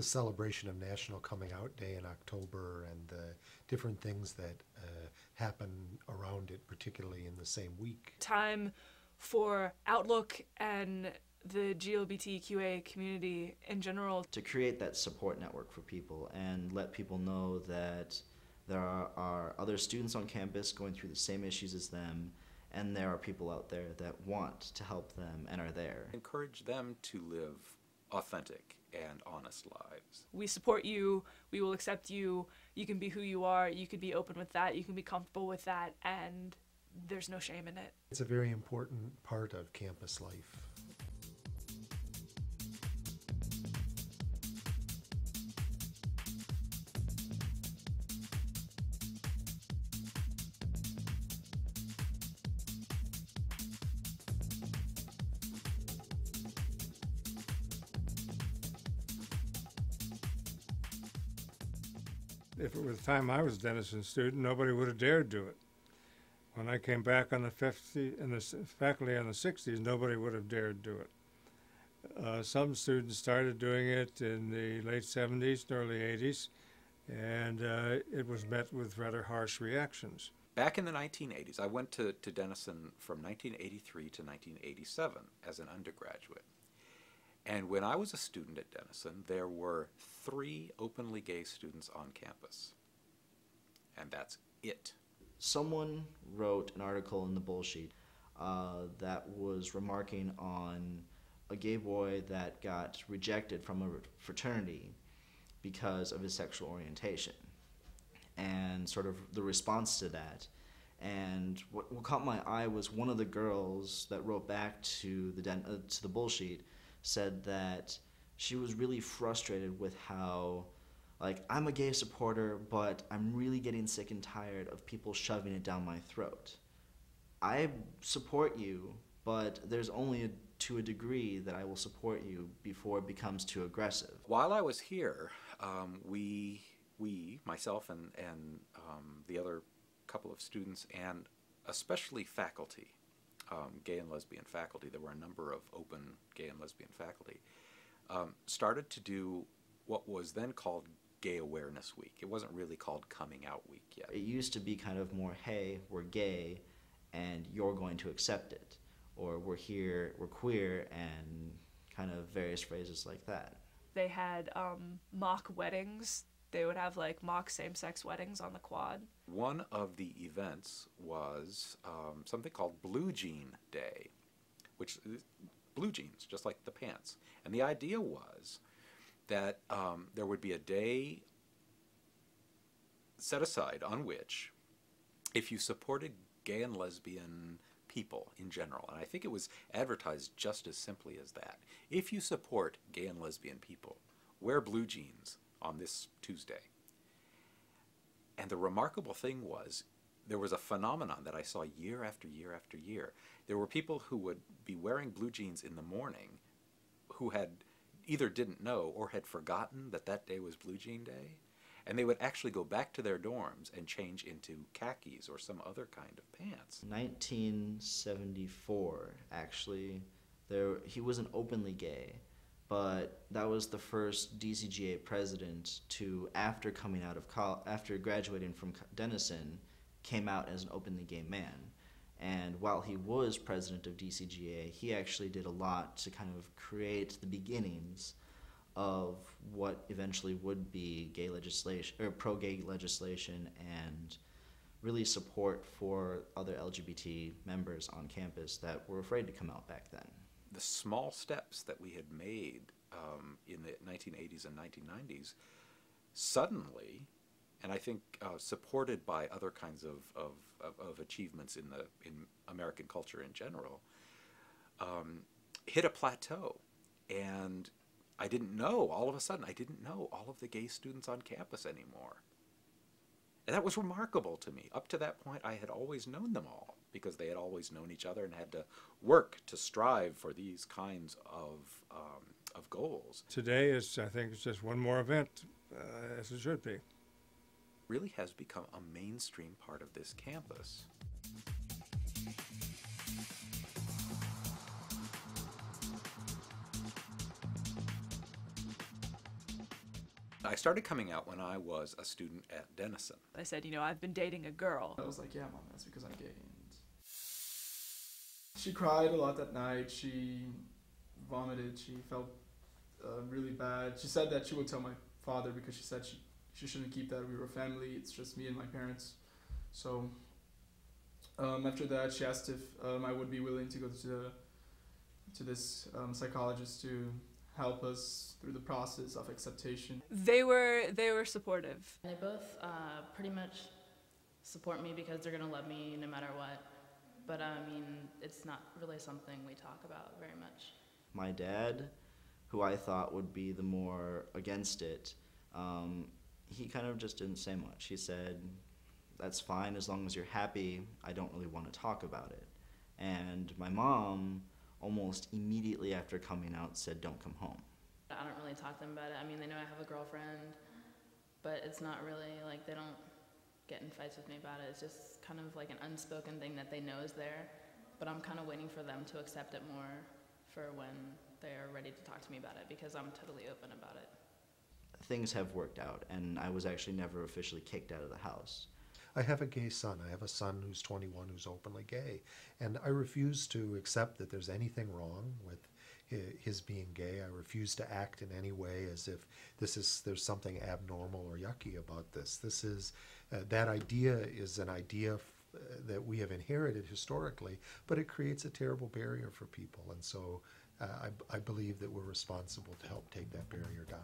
the celebration of National Coming Out Day in October and the different things that happen around it, particularly in the same week. Time for Outlook and the GLBTQA community in general to create that support network for people and let people know that there are other students on campus going through the same issues as them, and there are people out there that want to help them and are there. Encourage them to live authentic and honest lives. We support you, we will accept you, you can be who you are, you can be open with that, you can be comfortable with that, and there's no shame in it. It's a very important part of campus life. If it was the time I was a Denison student, nobody would have dared do it. When I came back on the faculty in the 60s, nobody would have dared do it. Some students started doing it in the late 70s and early 80s, and it was met with rather harsh reactions. Back in the 1980s, I went to Denison from 1983 to 1987 as an undergraduate. And when I was a student at Denison, there were 3 openly gay students on campus. And that's it. Someone wrote an article in the Bullsheet that was remarking on a gay boy that got rejected from a fraternity because of his sexual orientation, and sort of the response to that. And what caught my eye was one of the girls that wrote back to the Bullsheet said that she was really frustrated with how, like, I'm a gay supporter, but I'm really getting sick and tired of people shoving it down my throat. I support you, but there's only to a degree that I will support you before it becomes too aggressive. While I was here, myself and the other couple of students, and especially faculty, gay and lesbian faculty, there were a number of open gay and lesbian faculty, started to do what was then called Gay Awareness Week. It wasn't really called Coming Out Week yet. It used to be kind of more, hey, we're gay and you're going to accept it, or we're here, we're queer, and kind of various phrases like that. They had mock weddings. They would have like mock same-sex weddings on the quad. One of the events was something called Blue Jean Day, which is blue jeans, just like the pants. And the idea was that there would be a day set aside on which, if you supported gay and lesbian people in general, and I think it was advertised just as simply as that, if you support gay and lesbian people, wear blue jeans on this Tuesday. And the remarkable thing was, there was a phenomenon that I saw year after year after year. There were people who would be wearing blue jeans in the morning who had either didn't know or had forgotten that that day was Blue Jean Day, and they would actually go back to their dorms and change into khakis or some other kind of pants. 1974, actually, he wasn't openly gay, but that was the first DCGA president to, after graduating from Denison, came out as an openly gay man. And while he was president of DCGA, he actually did a lot to kind of create the beginnings of what eventually would be gay legislation, or pro-gay legislation, and really support for other LGBT members on campus that were afraid to come out back then. The small steps that we had made in the 1980s and 1990s suddenly, and I think supported by other kinds of achievements in American culture in general, hit a plateau. And I didn't know, all of a sudden, I didn't know all of the gay students on campus anymore. And that was remarkable to me. Up to that point, I had always known them all, because they had always known each other and had to work to strive for these kinds of goals. Today is, I think, it's just one more event, as it should be. Really has become a mainstream part of this campus. I started coming out when I was a student at Denison. I said, I've been dating a girl. I was like, yeah, Mom, that's because I'm gay. And she cried a lot that night. She vomited. She felt really bad. She said that she would tell my father because she said she shouldn't keep that. We were a family. It's just me and my parents. So after that, she asked if I would be willing to go to this psychologist to help us through the process of acceptation. They were supportive. They both pretty much support me because they're gonna love me no matter what. But I mean, it's not really something we talk about very much. My dad, who I thought would be the more against it, he kind of just didn't say much. He said, that's fine as long as you're happy. I don't really want to talk about it. And my mom, almost immediately after coming out, said, don't come home. I don't really talk to them about it. I mean, they know I have a girlfriend, but it's not really like they don't get in fights with me about it. It's just kind of like an unspoken thing that they know is there, but I'm kind of waiting for them to accept it more for when they are ready to talk to me about it, because I'm totally open about it. Things have worked out, and I was actually never officially kicked out of the house. I have a gay son. I have a son who's 21 who's openly gay, and I refuse to accept that there's anything wrong with his being gay. I refuse to act in any way as if there's something abnormal or yucky about this. This is that idea is an idea that we have inherited historically, but it creates a terrible barrier for people, and so I believe that we're responsible to help take that barrier down.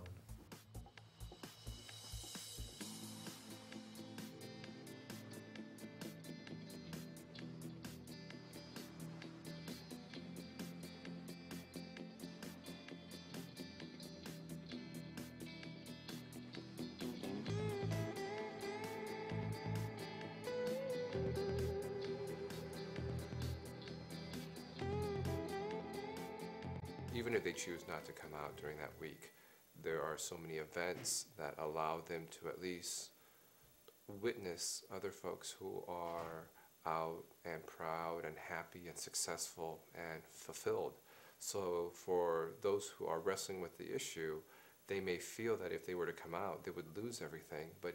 Even if they choose not to come out during that week, there are so many events that allow them to at least witness other folks who are out and proud and happy and successful and fulfilled. So for those who are wrestling with the issue, they may feel that if they were to come out, they would lose everything, but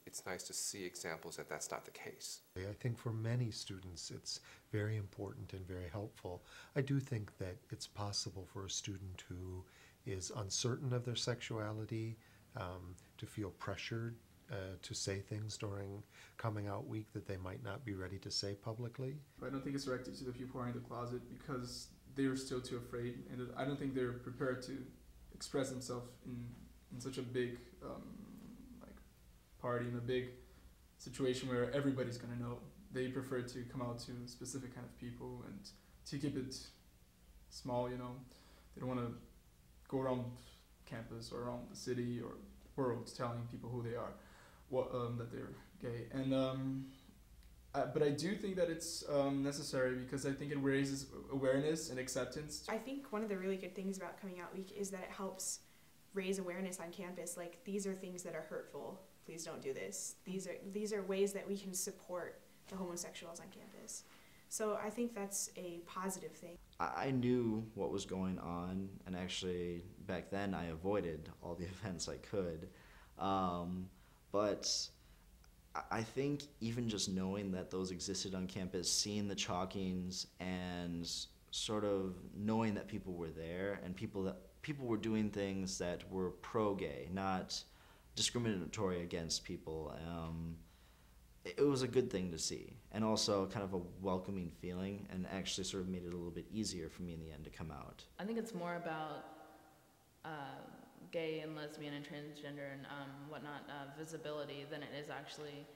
it's nice to see examples that that's not the case. I think for many students it's very important and very helpful. I do think that it's possible for a student who is uncertain of their sexuality to feel pressured to say things during coming out week that they might not be ready to say publicly. I don't think it's directed to the people who are in the closet because they're still too afraid, and I don't think they're prepared to express themselves in such a big like party, in a big situation where everybody's gonna know. They prefer to come out to specific kind of people and to keep it small, They don't want to go around campus or around the city or world telling people who they are, that they're gay. And but I do think that it's necessary because I think it raises awareness and acceptance. I think one of the really good things about Coming Out Week is that it helps raise awareness on campus. Like, these are things that are hurtful. Please don't do this. These are ways that we can support the homosexuals on campus. So I think that's a positive thing. I knew what was going on, and actually back then I avoided all the events I could. But I think even just knowing that those existed on campus, seeing the chalkings, and sort of knowing that people were there and people were doing things that were pro-gay, not discriminatory against people. It was a good thing to see, and also kind of a welcoming feeling, and actually sort of made it a little bit easier for me in the end to come out. I think it's more about gay and lesbian and transgender and whatnot visibility than it is actually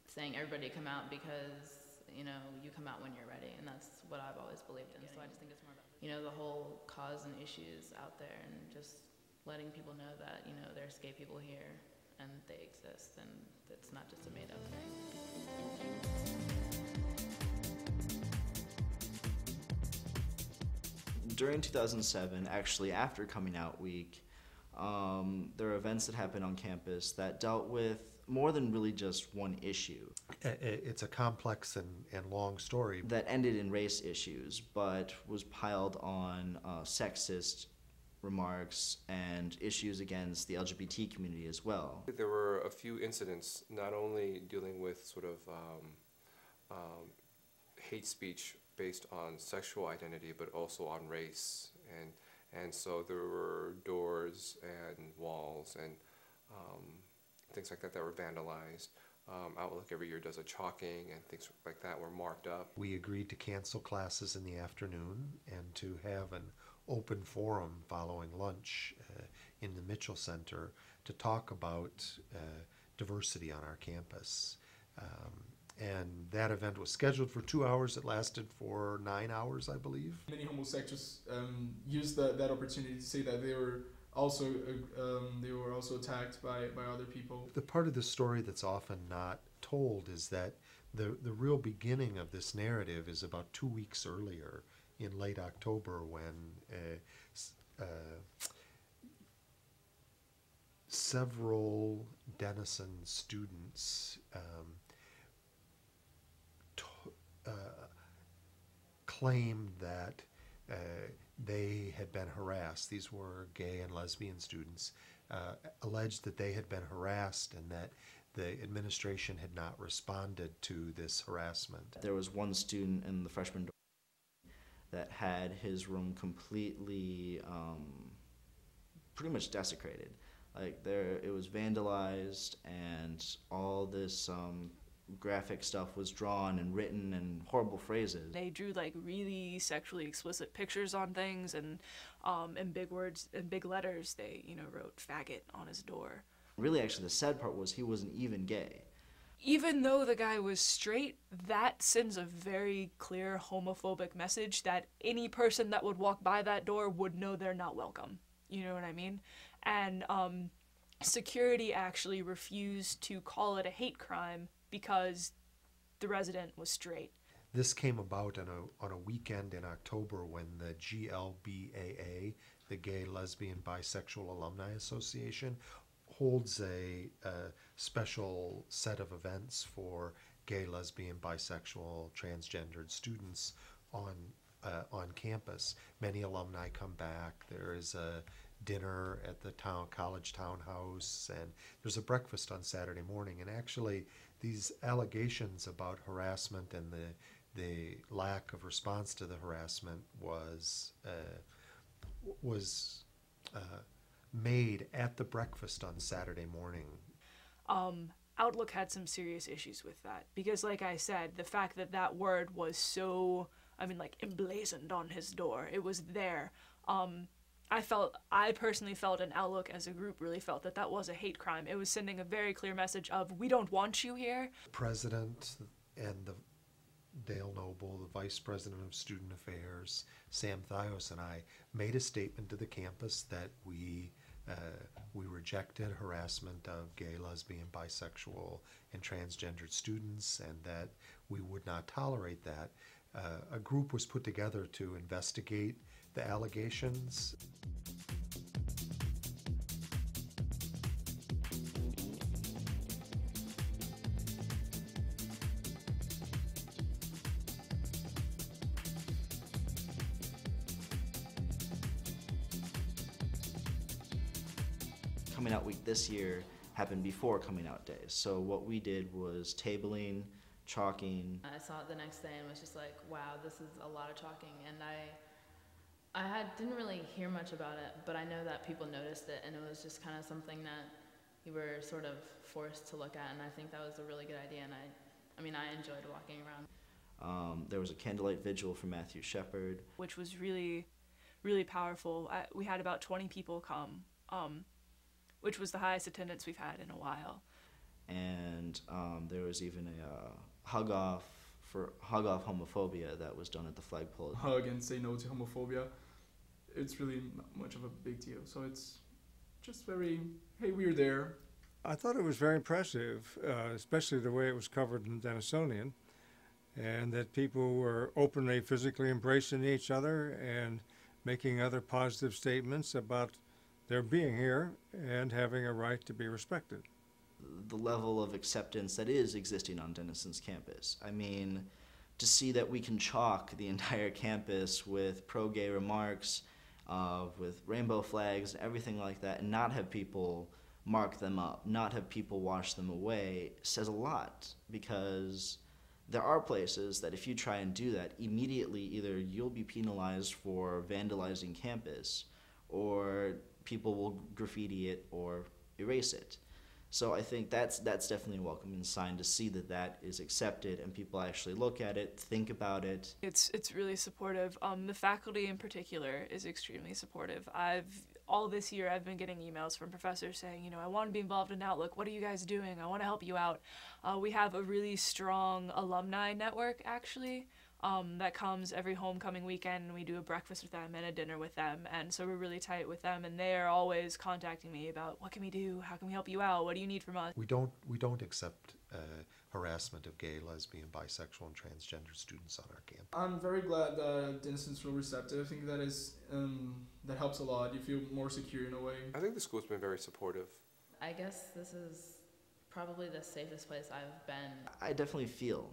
saying everybody come out because you come out when you're ready, and that's what I've always believed in. So I just think it's more about the whole cause and issues out there, and just letting people know that there's gay people here and they exist, and it's not just a made-up thing. During 2007, actually after Coming Out Week, there are events that happen on campus that dealt with more than really just one issue. It's a complex and long story. That ended in race issues, but was piled on sexist, remarks and issues against the LGBT community as well. There were a few incidents, not only dealing with sort of hate speech based on sexual identity, but also on race. And so there were doors and walls and things like that that were vandalized. Outlook every year does a chalking, and things like that were marked up. We agreed to cancel classes in the afternoon and to have an open forum following lunch in the Mitchell Center to talk about diversity on our campus. And that event was scheduled for 2 hours. It lasted for 9 hours, I believe. Many homosexuals used that opportunity to say that they were also attacked by other people. The part of the story that's often not told is that the real beginning of this narrative is about 2 weeks earlier, in late October, when several Denison students claimed that they had been harassed. These were gay and lesbian students, alleged that they had been harassed and that the administration had not responded to this harassment. There was one student in the freshman dorm that had his room completely, pretty much desecrated. Like it was vandalized, and all this graphic stuff was drawn and written in horrible phrases. They drew like really sexually explicit pictures on things, and in big words, in big letters, they wrote "faggot" on his door. Really, actually, the sad part was he wasn't even gay. Even though the guy was straight, that sends a very clear homophobic message that any person that would walk by that door would know they're not welcome. You know what I mean? And security actually refused to call it a hate crime because the resident was straight. This came about on a weekend in October when the GLBAA, the Gay, Lesbian, Bisexual Alumni Association, holds a special set of events for gay, lesbian, bisexual, transgendered students on campus. Many alumni come back. There is a dinner at the college townhouse, and there's a breakfast on Saturday morning. And actually, these allegations about harassment and the lack of response to the harassment was made at the breakfast on Saturday morning. Outlook had some serious issues with that because, like I said, the fact that that word was so, emblazoned on his door, it was there. I personally felt, and Outlook as a group really felt, that that was a hate crime. It was sending a very clear message of, we don't want you here. The president and Dale Noble, the vice president of student affairs, Sam Thios, and I made a statement to the campus that we rejected harassment of gay, lesbian, bisexual, and transgendered students, and that we would not tolerate that. A group was put together to investigate the allegations. Coming out week this year happened before coming out days. So what we did was tabling, chalking. I saw it the next day and was just like, wow, this is a lot of chalking. And I didn't really hear much about it, but I know that people noticed it, and it was just kind of something that you were sort of forced to look at, and I think that was a really good idea, and I enjoyed walking around. There was a candlelight vigil for Matthew Shepard, which was really, really powerful. We had about 20 people come, which was the highest attendance we've had in a while. And there was even a hug off homophobia that was done at the flagpole. Hug and say no to homophobia. It's really not much of a big deal. So it's just very, hey, we're there. I thought it was very impressive, especially the way it was covered in Denisonian, and that people were openly physically embracing each other and making other positive statements about their being here and having a right to be respected. The level of acceptance that is existing on Denison's campus. I mean, to see that we can chalk the entire campus with pro-gay remarks, with rainbow flags and everything like that, and not have people mark them up, not have people wash them away, says a lot, because there are places that if you try and do that, immediately either you'll be penalized for vandalizing campus, or people will graffiti it or erase it. So I think that's definitely a welcoming sign to see that that is accepted and people actually look at it, think about it. It's really supportive. The faculty in particular is extremely supportive. All this year I've been getting emails from professors saying, you know, I want to be involved in Outlook. What are you guys doing? I want to help you out. We have a really strong alumni network, actually, that comes every homecoming weekend, and we do a breakfast with them and a dinner with them, and so we're really tight with them, and they are always contacting me about what can we do, how can we help you out, what do you need from us. We don't accept harassment of gay, lesbian, bisexual, and transgender students on our campus. I'm very glad that Denison's so receptive. I think that is that helps a lot. You feel more secure in a way. I think the school's been very supportive. I guess this is probably the safest place I've been. I definitely feel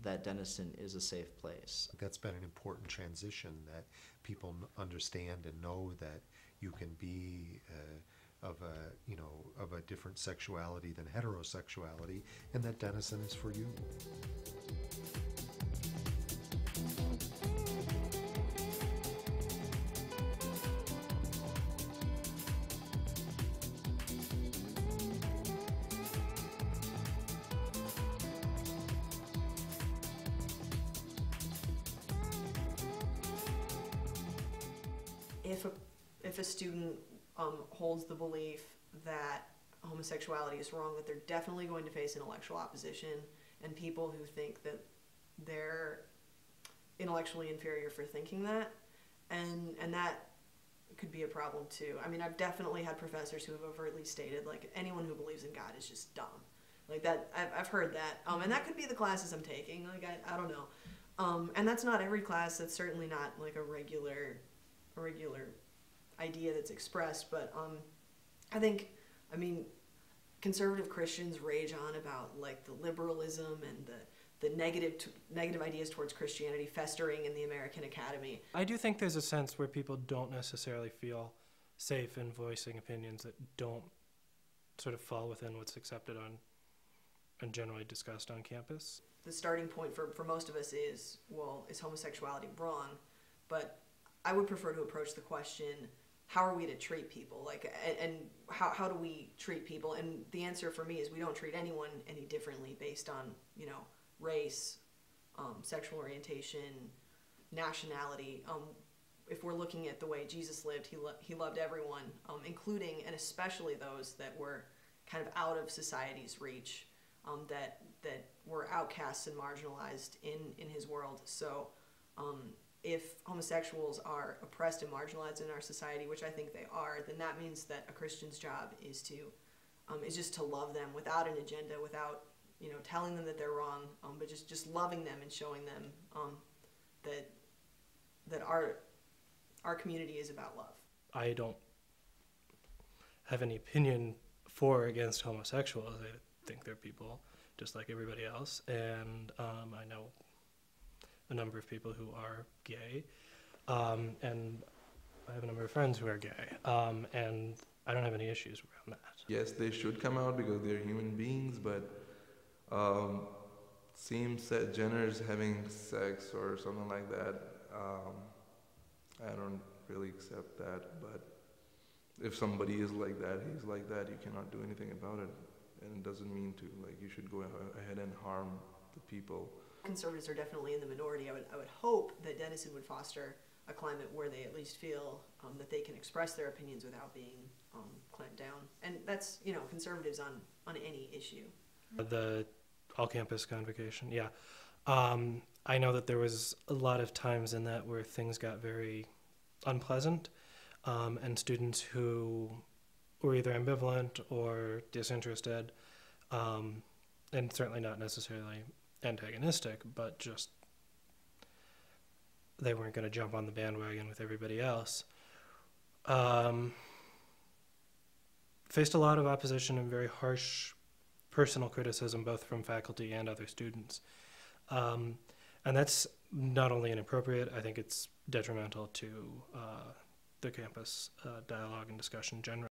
that Denison is a safe place. That's been an important transition, that people understand and know that you can be of a different sexuality than heterosexuality, and that Denison is for you. If a student holds the belief that homosexuality is wrong, that they're definitely going to face intellectual opposition, and people who think that they're intellectually inferior for thinking that, and that could be a problem too. I mean, I've definitely had professors who have overtly stated, like, anyone who believes in God is just dumb. Like that, I've heard that, and that could be the classes I'm taking. Like I don't know, and that's not every class. That's certainly not like a regular idea that's expressed, but I mean, conservative Christians rage on about like the liberalism and the negative ideas towards Christianity festering in the American Academy. I do think there's a sense where people don't necessarily feel safe in voicing opinions that don't sort of fall within what's accepted on and generally discussed on campus. The starting point for most of us is, well, is homosexuality wrong? But I would prefer to approach the question, how are we to treat people? Like, and how do we treat people? And the answer for me is we don't treat anyone any differently based on, you know, race, sexual orientation, nationality. If we're looking at the way Jesus lived, he loved everyone, including and especially those that were kind of out of society's reach, that were outcasts and marginalized in his world. So if homosexuals are oppressed and marginalized in our society, which I think they are, then that means that a Christian's job is just to love them without an agenda, without, you know, telling them that they're wrong, but just loving them and showing them that our community is about love. I don't have any opinion for or against homosexuals. I think they're people just like everybody else, and I know a number of people who are gay, and I have a number of friends who are gay, and I don't have any issues around that. Yes, they should come out because they're human beings, but same-sex genders having sex or something like that, I don't really accept that. But if somebody is like that, he's like that, you cannot do anything about it, and it doesn't mean to, like, you should go ahead and harm the people. Conservatives are definitely in the minority. I would hope that Denison would foster a climate where they at least feel that they can express their opinions without being clamped down. And that's, you know, conservatives on any issue. The all-campus convocation, yeah. I know that there was a lot of times in that where things got very unpleasant, and students who were either ambivalent or disinterested, and certainly not necessarily antagonistic, but just they weren't going to jump on the bandwagon with everybody else, faced a lot of opposition and very harsh personal criticism, both from faculty and other students. And that's not only inappropriate, I think it's detrimental to the campus dialogue and discussion generally.